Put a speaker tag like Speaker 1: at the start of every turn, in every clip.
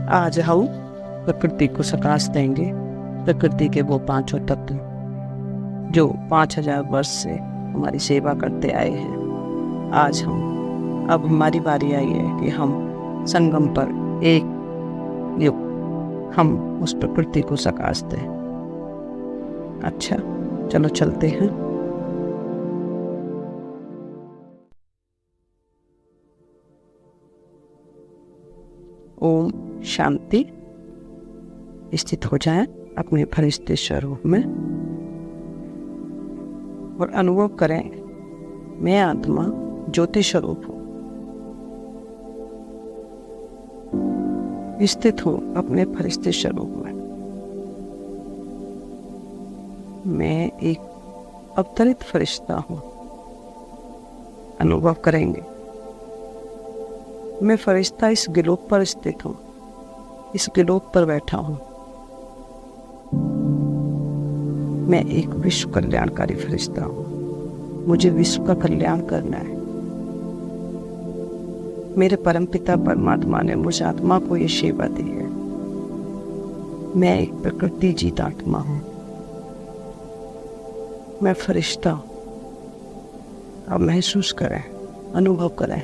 Speaker 1: आज हम प्रकृति को प्रकाश देंगे। प्रकृति के वो पांचों तत्व जो 5000 वर्ष से हमारी सेवा करते आए हैं। आज अब हमारी बारी आई है कि हम संगम पर एक युग हम उस प्रकृति को प्रकाश दें। अच्छा, चलो चलते हैं। ओम शांति। स्थित हो जाएं अपने फरिश्ते स्वरूप में और अनुभव करें, मैं आत्मा ज्योति स्वरूप हूँ। स्थित हूँ अपने फरिश्ते स्वरूप में। मैं एक अवतरित फरिश्ता हूँ। अनुभव करेंगे, मैं फरिश्ता इस गिलोक पर स्थित हूँ, इस गिलोक पर बैठा हूँ। मैं एक विश्व कल्याणकारी फरिश्ता हूँ। मुझे विश्व का कल्याण करना है। मेरे परमपिता परमात्मा ने मुझ आत्मा को ये सेवा दी है। मैं एक प्रकृति जीत आत्मा हूँ। मैं फरिश्ता हूँ। अब महसूस करें, अनुभव करें।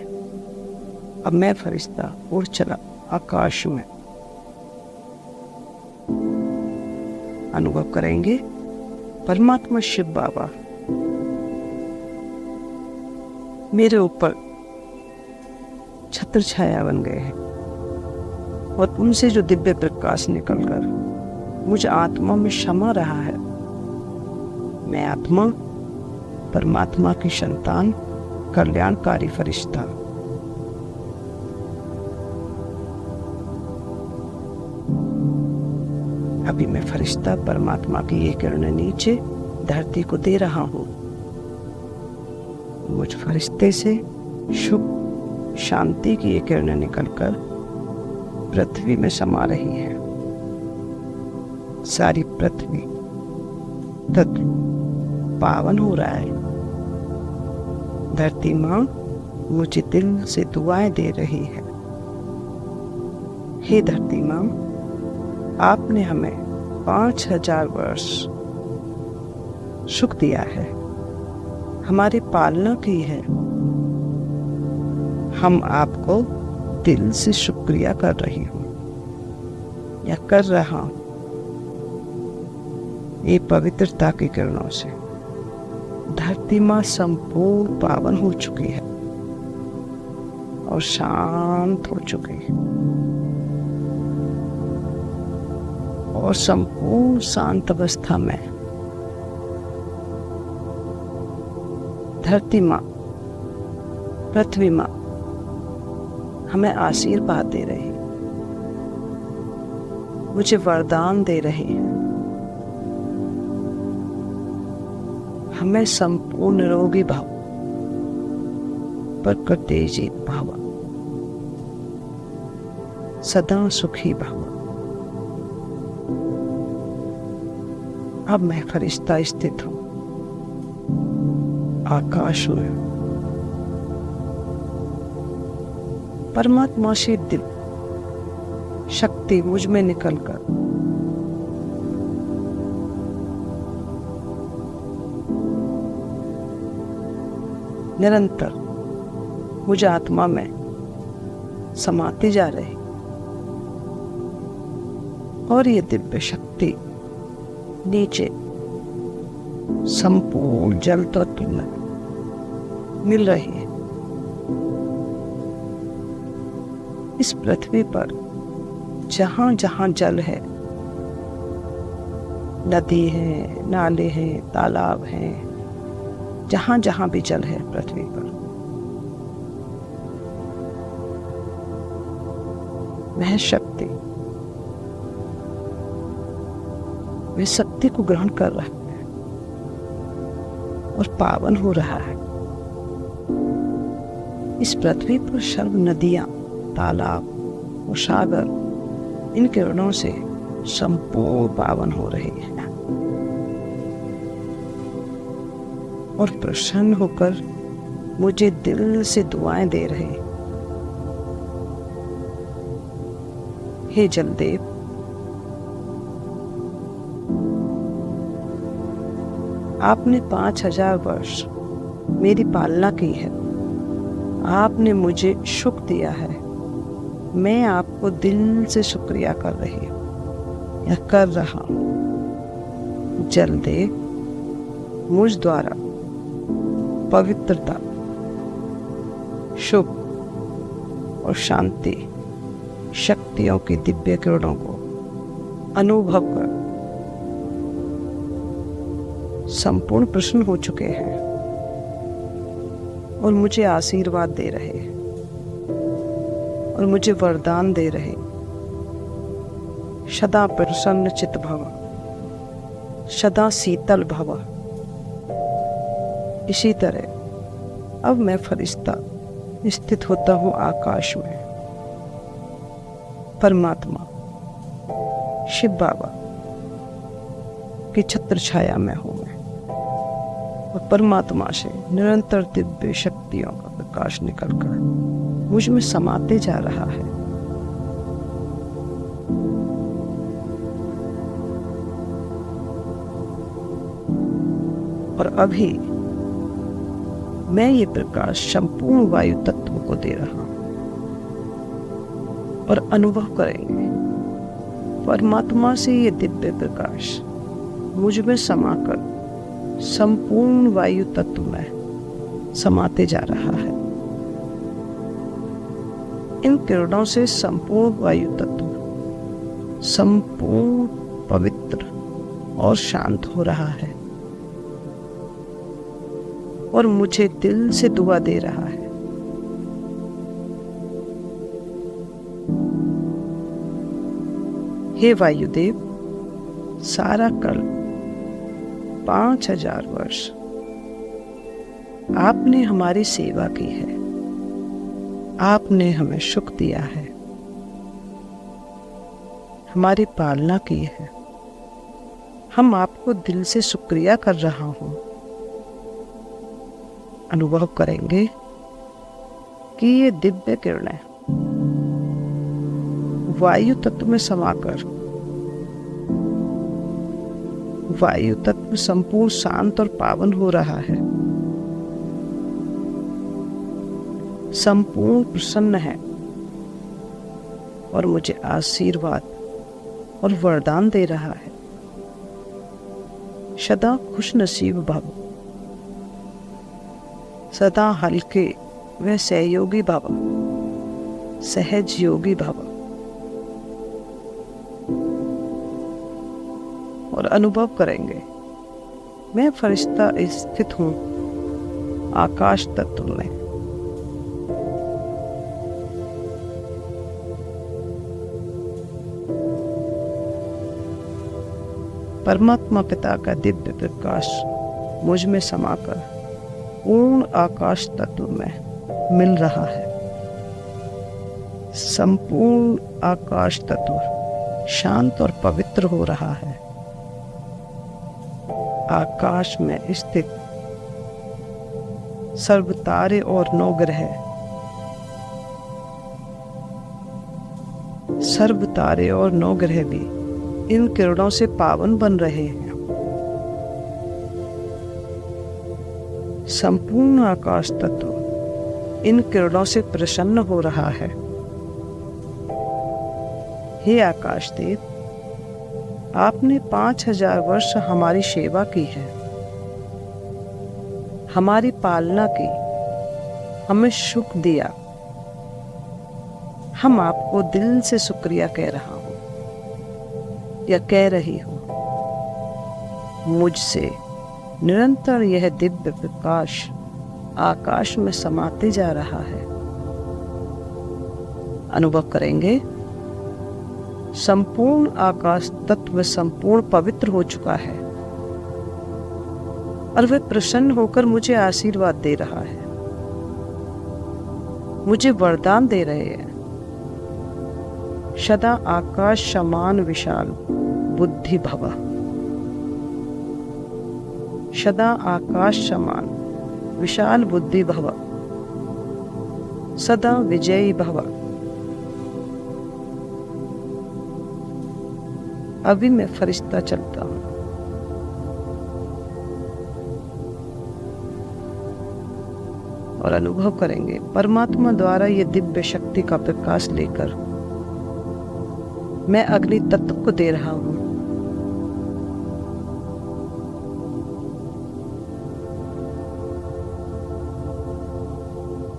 Speaker 1: अब मैं फरिश्ता उड़ चला आकाश में। अनुभव करेंगे, परमात्मा शिव बाबा मेरे ऊपर छत्र छाया बन गए हैं और उनसे जो दिव्य प्रकाश निकलकर मुझ आत्मा में समा रहा है। मैं आत्मा परमात्मा की संतान, कल्याणकारी फरिश्ता। अभी मैं फरिश्ता परमात्मा की ये किरणें नीचे धरती को दे रहा हूँ। मुझ फरिश्ते से सुख शांति की ये किरणें निकलकर पृथ्वी में समा रही है। सारी पृथ्वी तत्व पावन हो रहा है। धरती माँ मुझे दिल से दुआएं दे रही है। हे धरती माँ, आपने हमें 5000 वर्ष सुख दिया है, हमारी पालना की है। हम आपको दिल से शुक्रिया कर रही हूँ या कर रहा हूँ। ये पवित्रता की किरणों से धरती माँ संपूर्ण पावन हो चुकी है और शांत हो चुकी है और संपूर्ण शांत अवस्था में धरती माँ, पृथ्वी माँ हमें आशीर्वाद दे रही है, मुझे वरदान दे रही है। हमें संपूर्ण निरोगी भाव, प्रकृति जीत भाव, सदा सुखी भाव। अब मैं फरिश्ता स्थित हूँ आकाश में। परमात्मा से दिल शक्ति मुझ में निकलकर निरंतर मुझ आत्मा में समाती जा रही और ये दिव्य शक्ति नीचे संपूर्ण जल तत्व में मिल रही है। इस पृथ्वी पर जहां जहां जल है, नदी है, नाले हैं, तालाब हैं, जहां जहां भी जल है पृथ्वी पर, वह शक्ति, वह शक्ति को ग्रहण कर रहा है और पावन हो रहा है। इस पृथ्वी पर सर्व नदियां, तालाब और सागर इन किरणों से संपूर्ण पावन हो रहे हैं और प्रसन्न होकर मुझे दिल से दुआएं दे रहे हैं। हे जलदेव, आपने 5000 वर्ष मेरी पालना की है। आपने मुझे सुख दिया है। मैं आपको दिल से शुक्रिया कर रही हूँ या कर रहा हूँ। जलदेव, मुझ द्वारा पवित्रता, शुभ और शांति शक्तियों की दिव्य किरणों को अनुभव कर संपूर्ण प्रसन्न हो चुके हैं और मुझे आशीर्वाद दे रहे हैं और मुझे वरदान दे रहे। सदा प्रसन्न चित भव, सदा शीतल भव। इसी तरह अब मैं फरिश्ता स्थित होता हूँ आकाश में। परमात्मा शिव बाबा की छत्र छाया में हूँ मैं और परमात्मा से निरंतर दिव्य शक्तियों का प्रकाश निकलकर मुझ में समाते जा रहा है। और अभी मैं ये प्रकाश संपूर्ण वायु तत्व को दे रहा हूं और अनुभव करेंगे परमात्मा से ये दिव्य प्रकाश मुझ में समाकर संपूर्ण वायु तत्व में समाते जा रहा है। इन किरणों से संपूर्ण वायु तत्व संपूर्ण पवित्र और शांत हो रहा है और मुझे दिल से दुआ दे रहा है। हे वायुदेव, सारा कल 5000 वर्ष आपने हमारी सेवा की है। आपने हमें सुख दिया है, हमारी पालना की है। हम आपको दिल से शुक्रिया कर रहा हूं। अनुभव करेंगे कि ये दिव्य किरणें वायु तत्व में समाकर वायु तत्व संपूर्ण शांत और पावन हो रहा है, संपूर्ण प्रसन्न है और मुझे आशीर्वाद और वरदान दे रहा है। सदा खुश नसीब भव, सदा हल्के व सहयोगी भव, सहज योगी भव। और अनुभव करेंगे मैं फरिश्ता स्थित हूं आकाश तत्व में। परमात्मा पिता का दिव्य प्रकाश मुझ में समाकर पूर्ण आकाश तत्व में मिल रहा है। संपूर्ण आकाश तत्व शांत और पवित्र हो रहा है। आकाश में स्थित सर्व तारे और 9 ग्रह, सर्व तारे और 9 ग्रह भी इन किरणों से पावन बन रहे हैं। संपूर्ण आकाश तत्व इन किरणों से प्रसन्न हो रहा है। हे आकाश देव, आपने 5000 वर्ष हमारी सेवा की है, हमारी पालना की, हमें सुख दिया। हम आपको दिल से शुक्रिया कह रहा हूं या कह रही हूं। मुझसे निरंतर यह दिव्य प्रकाश आकाश में समाते जा रहा है। अनुभव करेंगे संपूर्ण आकाश तत्व संपूर्ण पवित्र हो चुका है और वह प्रसन्न होकर मुझे आशीर्वाद दे रहा है, मुझे वरदान दे रहे हैं। सदा आकाश समान विशाल बुद्धि भव, सदा आकाश समान विशाल बुद्धि भव, सदा विजयी भव। अभी मैं फरिश्ता चलता हूँ। और अनुभव करेंगे परमात्मा द्वारा ये दिव्य शक्ति का प्रकाश लेकर मैं अग्नि तत्व को दे रहा हूं।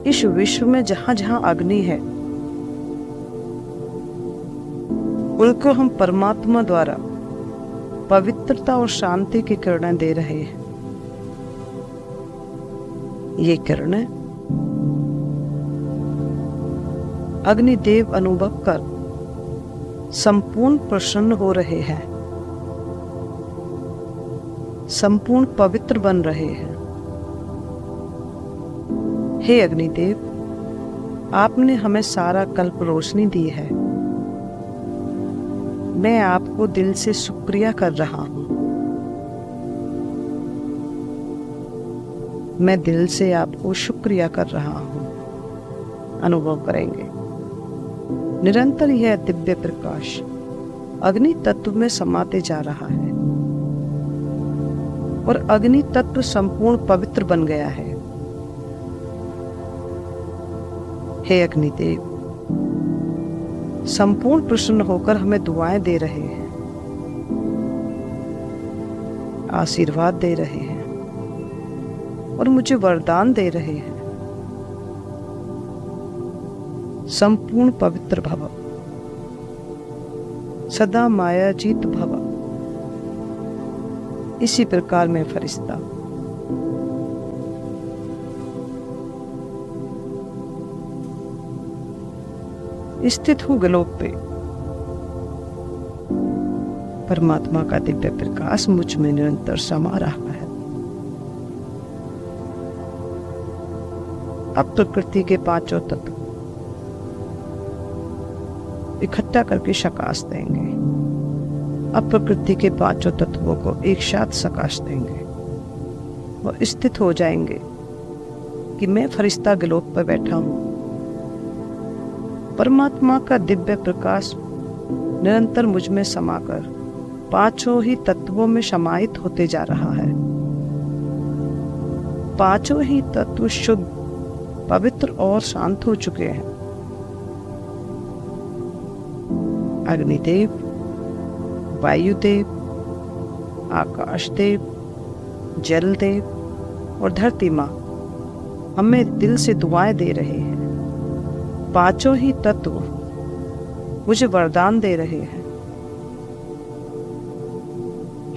Speaker 1: इस विश्व में जहां जहां अग्नि है उनको हम परमात्मा द्वारा पवित्रता और शांति की किरणें दे रहे हैं। ये किरणें अग्निदेव अनुभव कर संपूर्ण प्रसन्न हो रहे हैं, संपूर्ण पवित्र बन रहे हैं। हे अग्निदेव, आपने हमें सारा कल्प रोशनी दी है। मैं आपको दिल से शुक्रिया कर रहा हूं। मैं दिल से आपको शुक्रिया कर रहा हूं। अनुभव करेंगे निरंतर यह दिव्य प्रकाश अग्नि तत्व में समाते जा रहा है और अग्नि तत्व संपूर्ण पवित्र बन गया है। हे अग्निदेव, संपूर्ण प्रसन्न होकर हमें दुआएं दे रहे हैं, आशीर्वाद दे रहे हैं और मुझे वरदान दे रहे हैं। संपूर्ण पवित्र भव, सदा मायाजीत भव। इसी प्रकार मैं फरिश्ता स्थित हूं गलोक पे। परमात्मा का दिव्य प्रकाश मुझ में निरंतर समा रहा है। अब प्रकृति के पांचों तत्व इकट्ठा करके सकाश देंगे। अब प्रकृति के पांचों तत्वों को एक साथ सकाश देंगे और स्थित हो जाएंगे कि मैं फरिश्ता गलोक पर बैठा हूं। परमात्मा का दिव्य प्रकाश निरंतर मुझ में समाकर पांचों ही तत्वों में समाहित होते जा रहा है। पांचों ही तत्व शुद्ध, पवित्र और शांत हो चुके हैं। अग्निदेव, वायुदेव, आकाशदेव, जलदेव और धरती माँ हमें दिल से दुआएं दे रहे हैं। पांचों ही तत्व मुझे वरदान दे रहे हैं।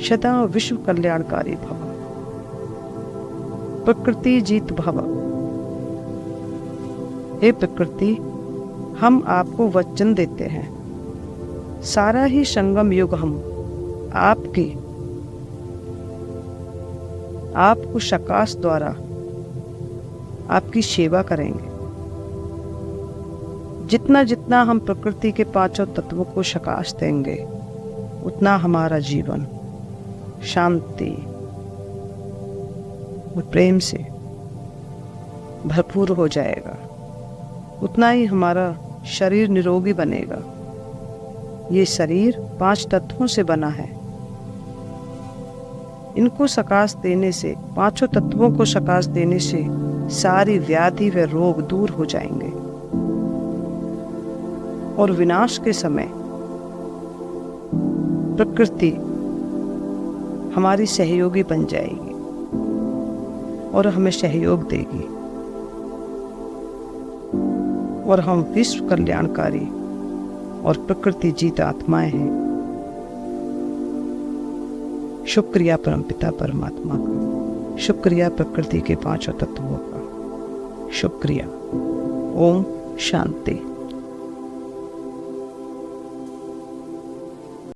Speaker 1: सदा विश्व कल्याणकारी भव, प्रकृति जीत भव। हे प्रकृति, हम आपको वचन देते हैं, सारा ही संगम युग हम आपको सकाश द्वारा आपकी सेवा करेंगे। जितना जितना हम प्रकृति के पांचों तत्वों को सकाश देंगे उतना हमारा जीवन शांति और प्रेम से भरपूर हो जाएगा। उतना ही हमारा शरीर निरोगी बनेगा। ये शरीर 5 तत्वों से बना है। इनको सकाश देने से, पांचों तत्वों को सकाश देने से सारी व्याधि व रोग दूर हो जाएंगे और विनाश के समय प्रकृति हमारी सहयोगी बन जाएगी और हमें सहयोग देगी और हम विश्व कल्याणकारी और प्रकृति जीत आत्माएं हैं। शुक्रिया परमपिता परमात्मा का, शुक्रिया प्रकृति के पांचों तत्वों का, शुक्रिया। ओम शांति।